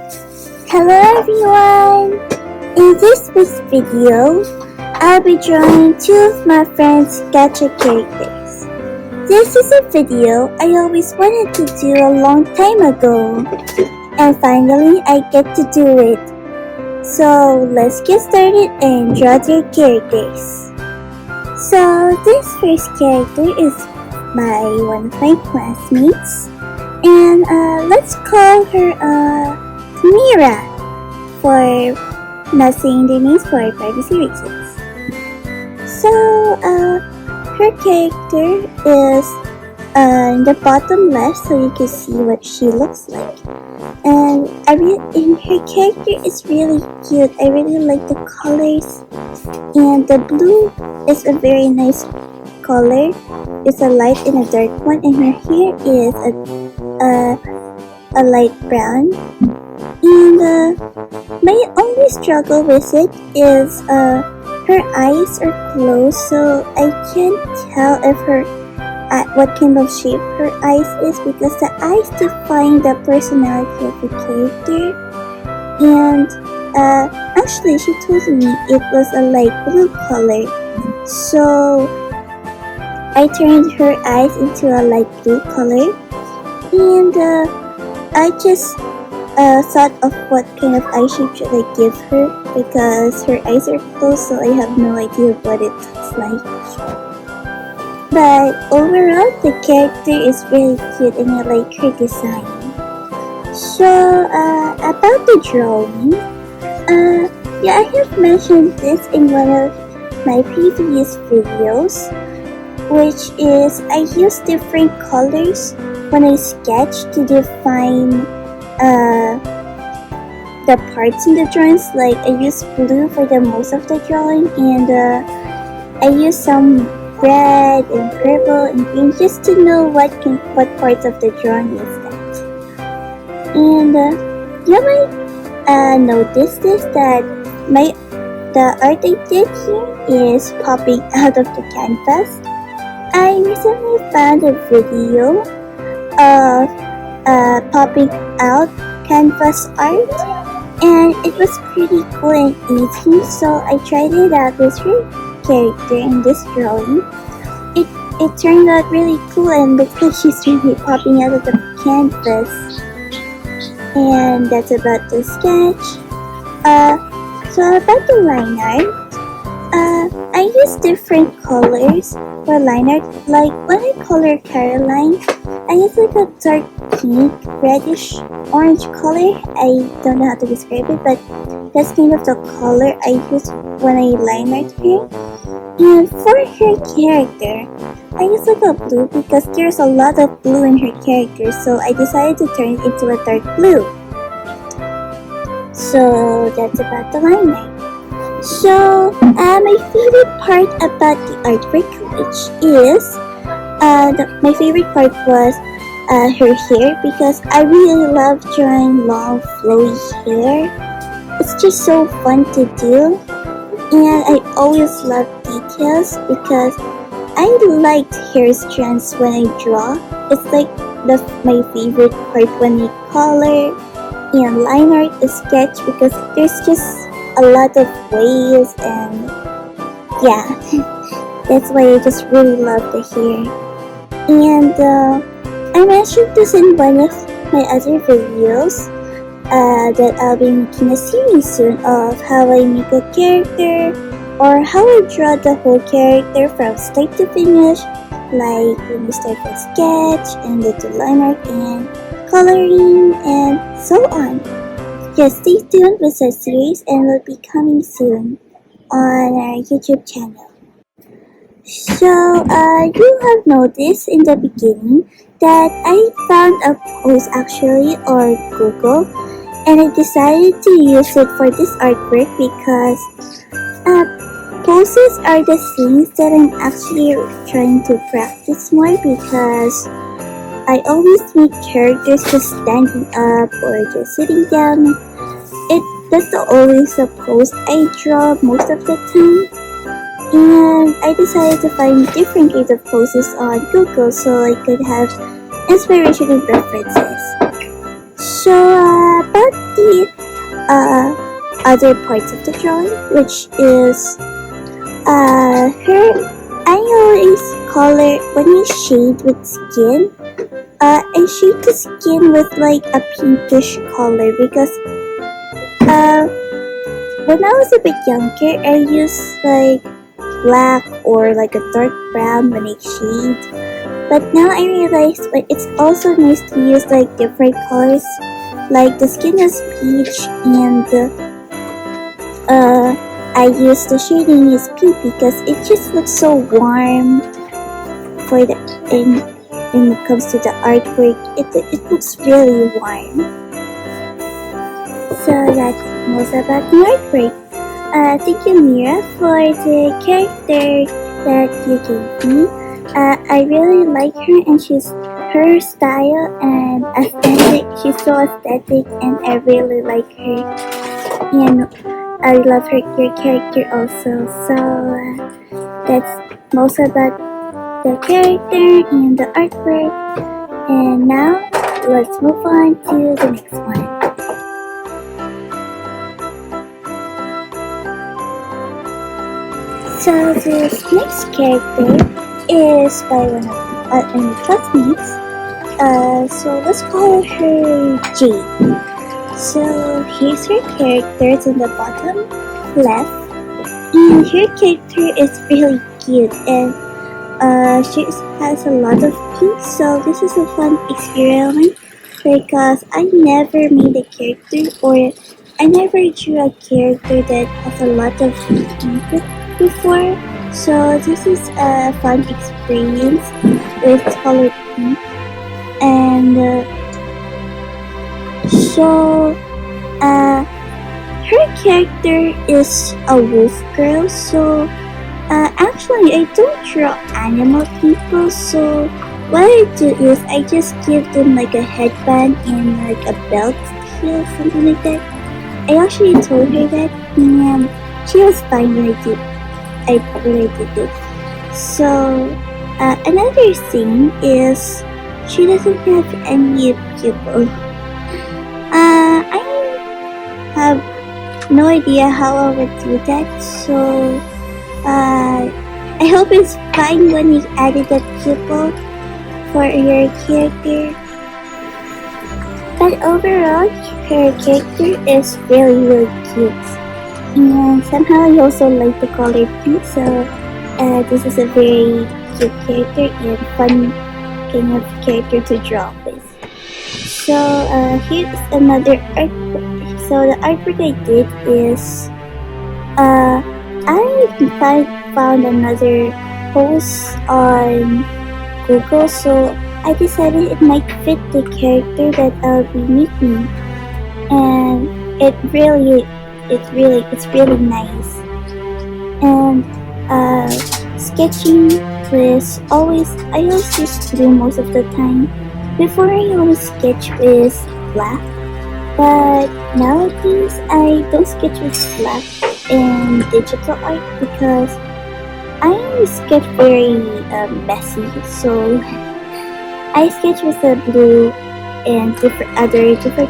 Hello everyone! In this week's video, I'll be drawing two of my friends' gacha characters. This is a video I always wanted to do a long time ago, and finally I get to do it. So let's get started and draw their characters. So this first character is by one of my classmates, and let's call her Mira, for not saying their names for privacy reasons. So, her character is in the bottom left, so you can see what she looks like. And her character is really cute. I really like the colors, and the blue is a very nice color. It's a light and a dark one, and her hair is a light brown. And my only struggle with it is her eyes are closed, so I can't tell if what kind of shape her eyes is, because the eyes define the personality of the character. And actually she told me it was a light blue color, so I turned her eyes into a light blue color, and I just thought of what kind of eye shape should I give her, because her eyes are closed, so I have no idea what it looks like. But overall, the character is really cute and I like her design. So about the drawing, yeah, I have mentioned this in one of my previous videos, which is I use different colors when I sketch to define the parts in the drawings. Like I use blue for the most of the drawing, and I use some red and purple and green just to know what parts of the drawing is that. And you might notice this, that the art I did here is popping out of the canvas. I recently found a video of popping out canvas art, and it was pretty cool and easy, so I tried it out with her character in this drawing. It turned out really cool and looks like she's really popping out of the canvas. And that's about the sketch. So about the line art, I use different colors for line art. Like when I color Caroline, I use like a dark pink, reddish, orange color. I don't know how to describe it, but that's kind of the color I use when I line art her. And for her character, I use like a blue because there's a lot of blue in her character, so I decided to turn it into a dark blue. So that's about the line art. So my favorite part about the artwork, which is my favorite part was her hair, because I really love drawing long flowy hair. It's just so fun to do, and I always love details because I like hair strands when I draw. It's like my favorite part when I color and line art a sketch, because there's just a lot of ways, and yeah, that's why I just really love the hair. And I mentioned this in one of my other videos, that I'll be making a series soon of how I make a character, or how I draw the whole character from start to finish, like when you start with sketch and then do line art and coloring and so on. Just stay tuned with the series, and will be coming soon on our YouTube channel. So you have noticed in the beginning that I found a post actually on Google, and I decided to use it for this artwork because poses are the things that I'm actually trying to practice more, because I always make characters just standing up or just sitting down. That's always the pose I draw most of the time, and I decided to find different kinds of poses on Google so I could have inspiration and references. So about the the other parts of the drawing, which is her. I always call her when you shade with skin. I shade the skin with like a pinkish color because when I was a bit younger, I used like black or like a dark brown when I shade. But now I realize it's also nice to use like different colors. Like the skin is peach and I use the shading is pink because it just looks so warm for the when it comes to the artwork. It looks really warm. So that's most about the artwork. Thank you, Mira, for the character that you gave me. I really like her, and her style and aesthetic. She's so aesthetic, and I really like her. And I love your character also. So that's most about the character and the artwork. And now let's move on to the next one. So this next character is by one of my classmates. So let's call her Jade. So here's her characters in the bottom left, and her character is really cute, and she has a lot of pink. So this is a fun experiment because I never made a character, or I never drew a character that has a lot of pink before. So this is a fun experience with colored pink. And so her character is a wolf girl. So actually I don't draw animal people, so what I do is I just give them like a headband and like a belt heel, something like that. I actually told her that, and she was fine when I did it. So another thing is she doesn't have any pupil. I have no idea how I would do that, so I hope it's fine when you added a pupil for your character. But overall, her character is really cute. And somehow I also like the color pink, so this is a very cute character and fun kind of character to draw with. So here's another artwork. So the artwork I did is I found another post on Google, so I decided it might fit the character that I'll be making, and it's really nice. And sketching was I always used to do most of the time. Before I always sketch with black, but nowadays I don't sketch with black in digital art because I sketch very messy. So I sketch with the blue and different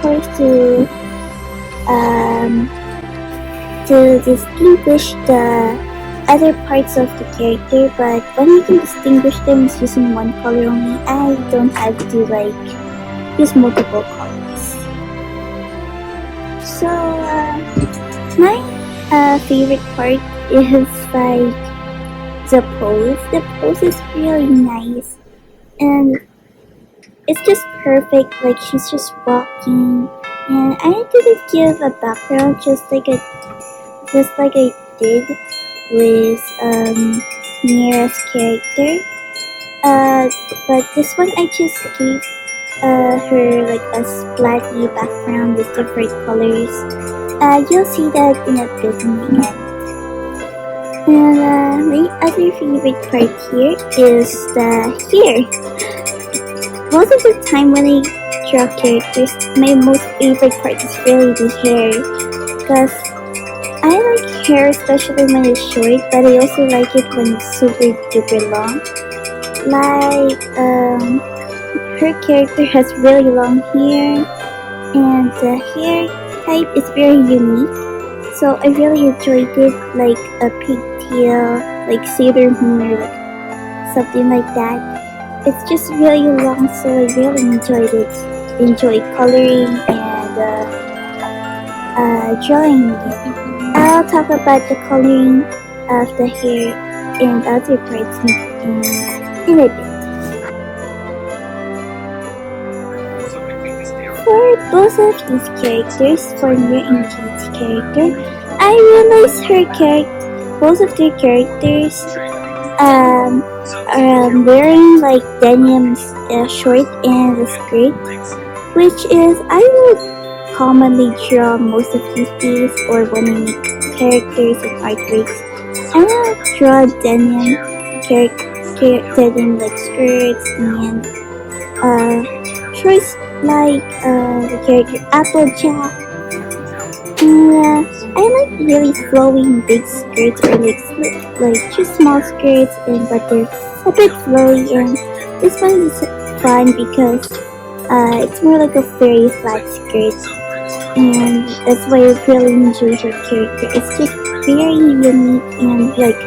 colors to distinguish the other parts of the character, but when I can distinguish them using one color only, I don't have to use multiple colors. So my favorite part is the pose. The pose is really nice, and it's just perfect. Like she's just walking, and I didn't give a background just like I did with Mira's character. But this one I just gave her like a splatty background with different colors. You'll see that in a bit in the end. And my other favorite part here is the hair. Most of the time when I draw characters, my most favorite part is really the hair, because I like hair especially when it's short, but I also like it when it's super duper long. Like her character has really long hair, and the hair type is very unique, so I really enjoyed it, like a pigtail, like Sailor Moon or like something like that. It's just really long, so I really enjoyed it. Enjoyed coloring and drawing it. I'll talk about the coloring of the hair and other parts in a bit. For both of these characters, for Mira and Jade's character, I realized both of their characters are wearing like denim short and a skirt, which is I would commonly draw most of these days, or when I make characters and artworks. I will draw denim denim like skirts and shorts like the character Applejack. And I like really flowing big skirts, or like just small skirts, but they're a bit flowy. And this one is fun because it's more like a very flat skirt, and that's why I really enjoy her character. It's just very unique and like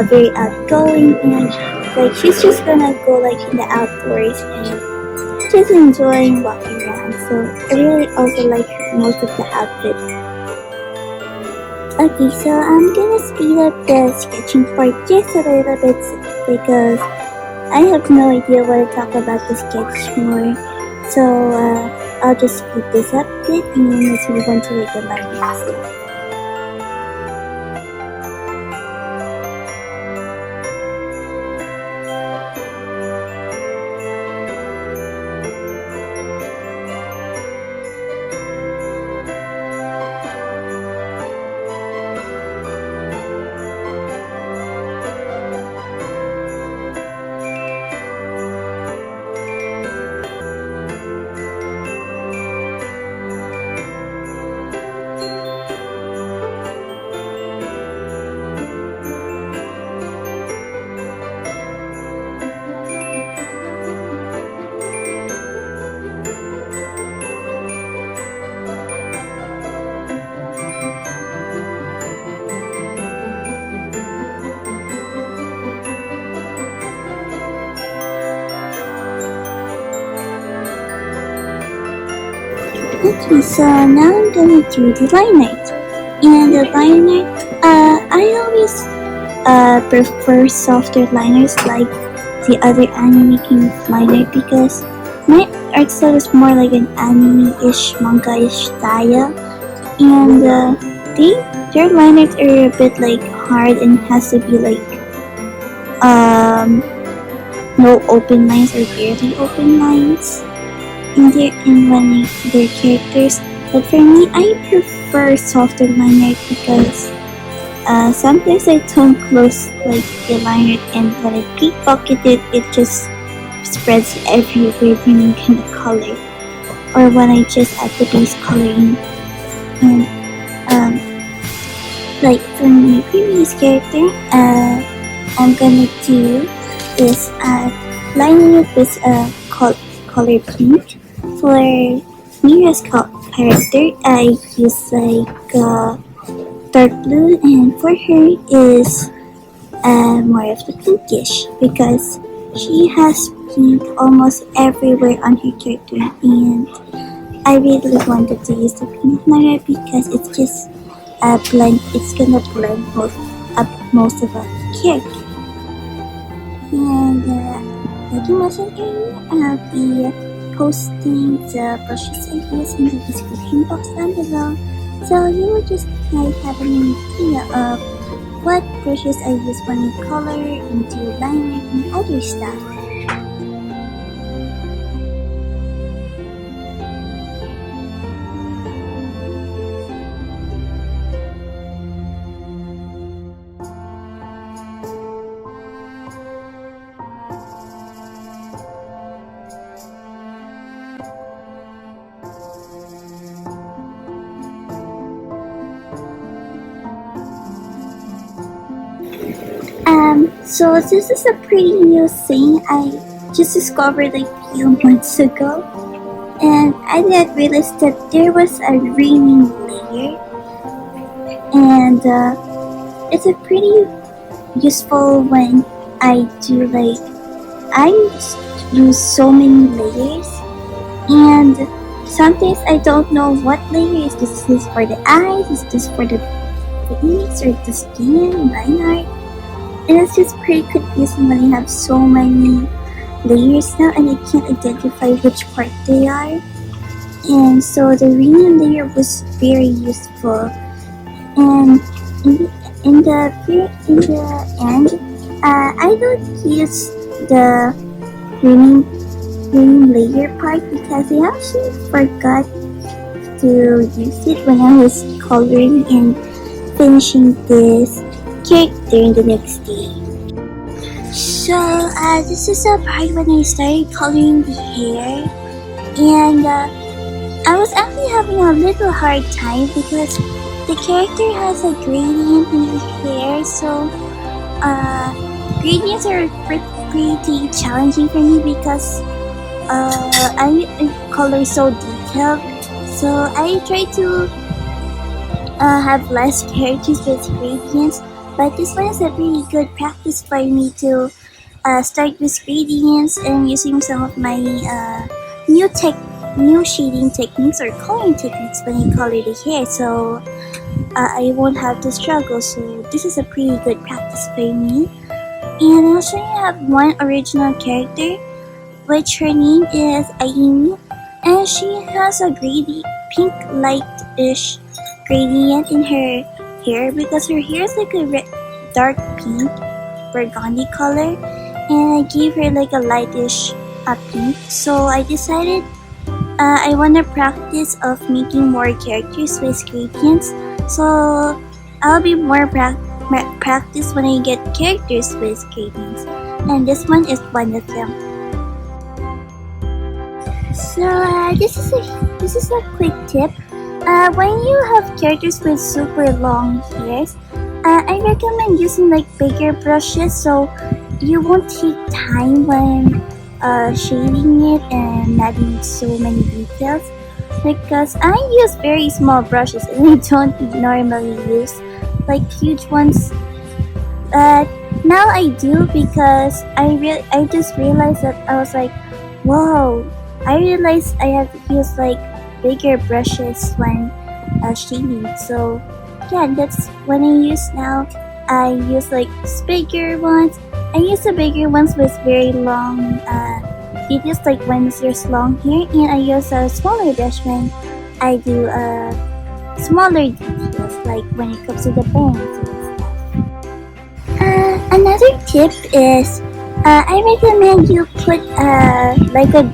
very outgoing, and like she's just gonna go like in the outdoors and just enjoying walking around. So I really also like most of the outfits. Okay, so I'm gonna speed up the sketching part just a little bit because I have no idea what to talk about the sketch more. So I'll just speed this up a bit and then let's move on to like the lighting. Okay, so now I'm gonna do the line art. And the line art, I always prefer softer liners like the other anime king line art because my art style is more like an anime-ish, manga-ish style. And their line arts are a bit like hard and has to be like no open lines or barely open lines in their characters. But for me, I prefer softer line art because sometimes I don't close like the line art, and when I pickpocket it, it just spreads everywhere when I'm gonna color, or when I just add the base coloring. And like for my previous character, I'm gonna do is lining it with color pink. For Mira's character, I use like dark blue, and for her is more of the pinkish because she has pink almost everywhere on her character, and I really wanted to use the pink liner because it's just it's gonna blend most of our character. And like you mentioned earlier, I'll be posting the brushes I use in the description box down below, so you will just like have an idea of what brushes I use when I color and do liner and other stuff. So this is a pretty new thing I just discovered like a few months ago. and I didn't realize that there was a green layer, and it's a pretty useful when I do like I use so many layers, and sometimes I don't know what layer is this. Is this for the eyes? Is this for the face or the skin, line art? And it's just pretty confusing when you have so many layers now and I can't identify which part they are. And so the green layer was very useful. And in the end, I don't use the green layer part because I actually forgot to use it when I was coloring and finishing this character in the next day. So this is the part when I started coloring the hair, and I was actually having a little hard time because the character has a gradient in his hair, so gradients are pretty challenging for me because I color so detailed. So I try to have less characters with gradients, but this one is a really good practice for me to start with gradients and using some of my new shading techniques or coloring techniques when I color the hair, so I won't have to struggle. So this is a pretty good practice for me. And I also have one original character, which her name is Amy, and she has a pink light-ish gradient in her hair because her hair is like a dark pink burgundy color, and I gave her like a lightish pink. So I decided I want to practice of making more characters with gradients, so I'll be more practice when I get characters with gradients, and this one is one of them. So this is a quick tip. When you have characters with super long hairs, I recommend using like bigger brushes so you won't take time when shading it and adding so many details, because I use very small brushes and I don't normally use like huge ones. Now I do because I just realized that I was like, whoa, I realized I have to use like bigger brushes when shading. So yeah, that's when I use now. I use like bigger ones. I use the bigger ones with very long details, like when there's long hair, and I use a smaller brush when I do smaller details, like when it comes to the bangs and stuff. Another tip is I recommend you put like a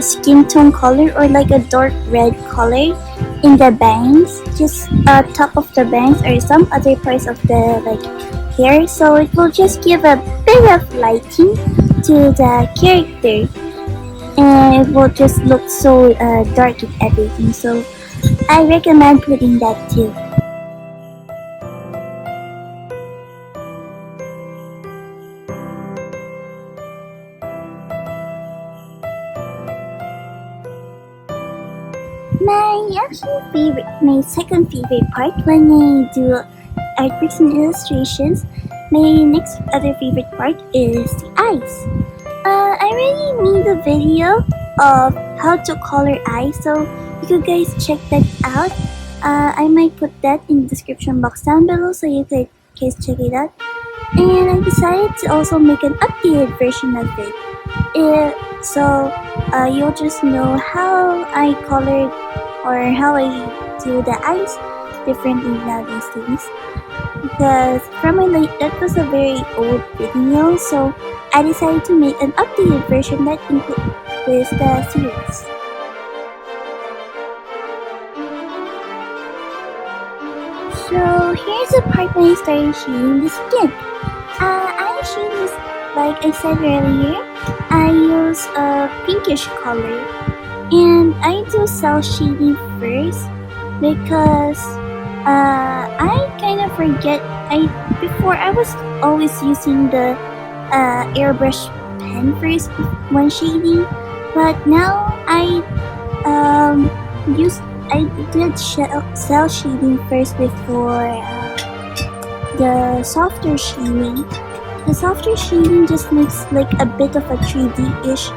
skin tone color or like a dark red color in the bangs, just top of the bangs or some other parts of the like hair, so it will just give a bit of lighting to the character and it will just look so dark and everything. So I recommend putting that too. My second favorite part when I do artworks and illustrations, my next other favorite part is the eyes. I already made a video of how to color eyes, so you could guys check that out. I might put that in the description box down below so you could guys check it out. And I decided to also make an updated version of it. So you'll just know how I colored or how I do the eyes differently now these days, because from that was a very old video, so I decided to make an updated version that includes the series. So here's the part when I started shading the skin. I shade this, like I said earlier, I use a pinkish color, and I do cell shading first because I kind of forget. Before I was always using the Airbrush pen first when shading, but now I use I did cell shading first before the softer shading. The softer shading just makes like a bit of a 3D-ish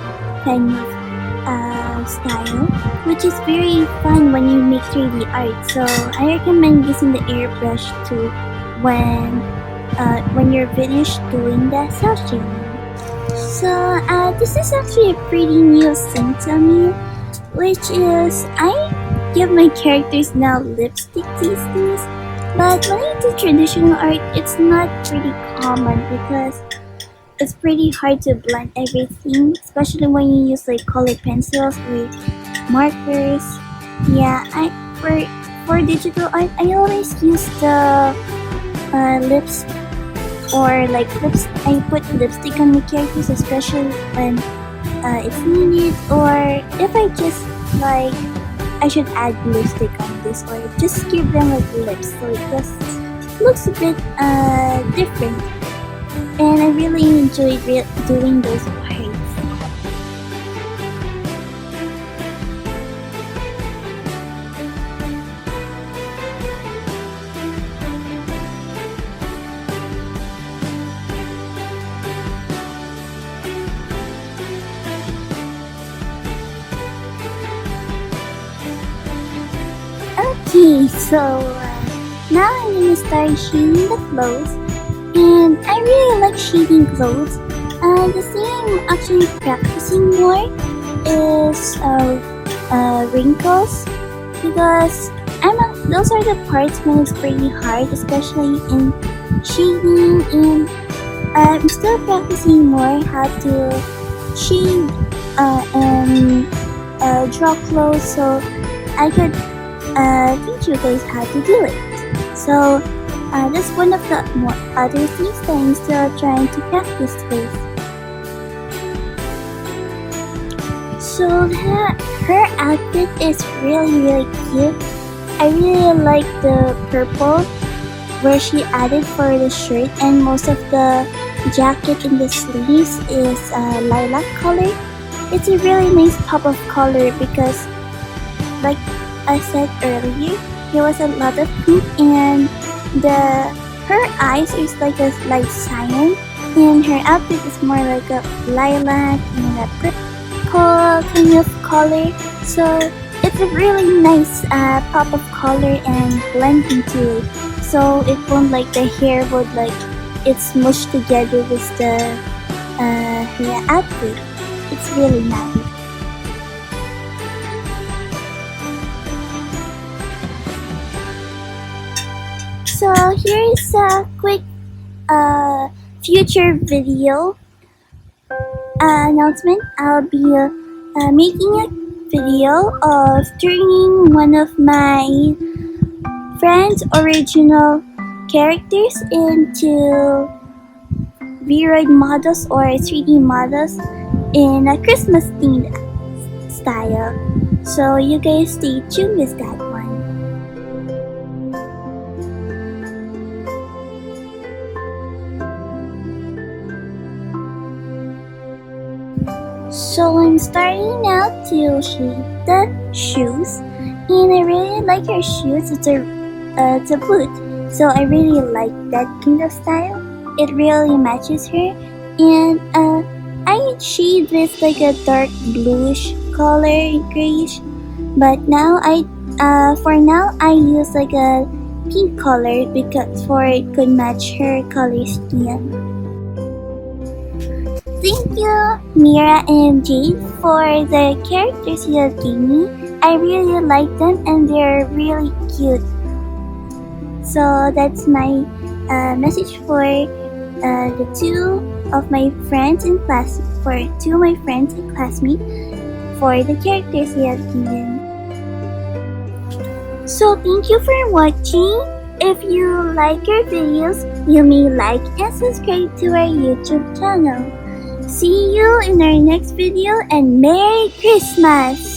kind of style, which is very fun when you make 3D art. So I recommend using the airbrush too when you're finished doing the cell shading. So this is actually a pretty new thing to me, which is I give my characters now lipstick these days. But when I do traditional art, it's not pretty common because it's pretty hard to blend everything, especially when you use like color pencils or markers. Yeah, for digital art, I always use the lips or like lips. I put lipstick on my characters, especially when it's needed, or if I just like I should add lipstick on this, or just give them like lips so it just looks a bit different. And I really enjoyed doing those parts. Okay, so now I'm gonna start shading the clothes, and I really like shading clothes. The thing I'm actually practicing more is wrinkles, because those are the parts when it's pretty hard, especially in shading, and I'm still practicing more how to shade and draw clothes, so I could teach you guys how to do it. So that's one of the other things that I'm still trying to practice with. So her outfit is really cute. I really like the purple where she added for the shirt, and most of the jacket in the sleeves is lilac color. It's a really nice pop of color because, like I said earlier, there was a lot of pink, and her eyes is like a light cyan, and her outfit is more like a lilac and a purple kind of color. So it's a really nice pop of color and blend into it. So it won't like the hair would like it's smushed together with the her outfit. It's really nice. So here is a quick future video announcement. I'll be making a video of turning one of my friend's original characters into VRoid models or 3D models in a Christmas themed style. So you guys stay tuned with that one. So I'm starting now to shade the shoes, and I really like her shoes. It's a boot, so I really like that kind of style. It really matches her, and I shade with like a dark bluish color, grayish. But now for now I use like a pink color because for it could match her color skin. Thank you, Mira and Jade, for the characters you have given me. I really like them and they're really cute. So that's my message for the two of my friends and classmates for the characters you have given. So thank you for watching. If you like our videos, you may like and subscribe to our YouTube channel. See you in our next video, and Merry Christmas!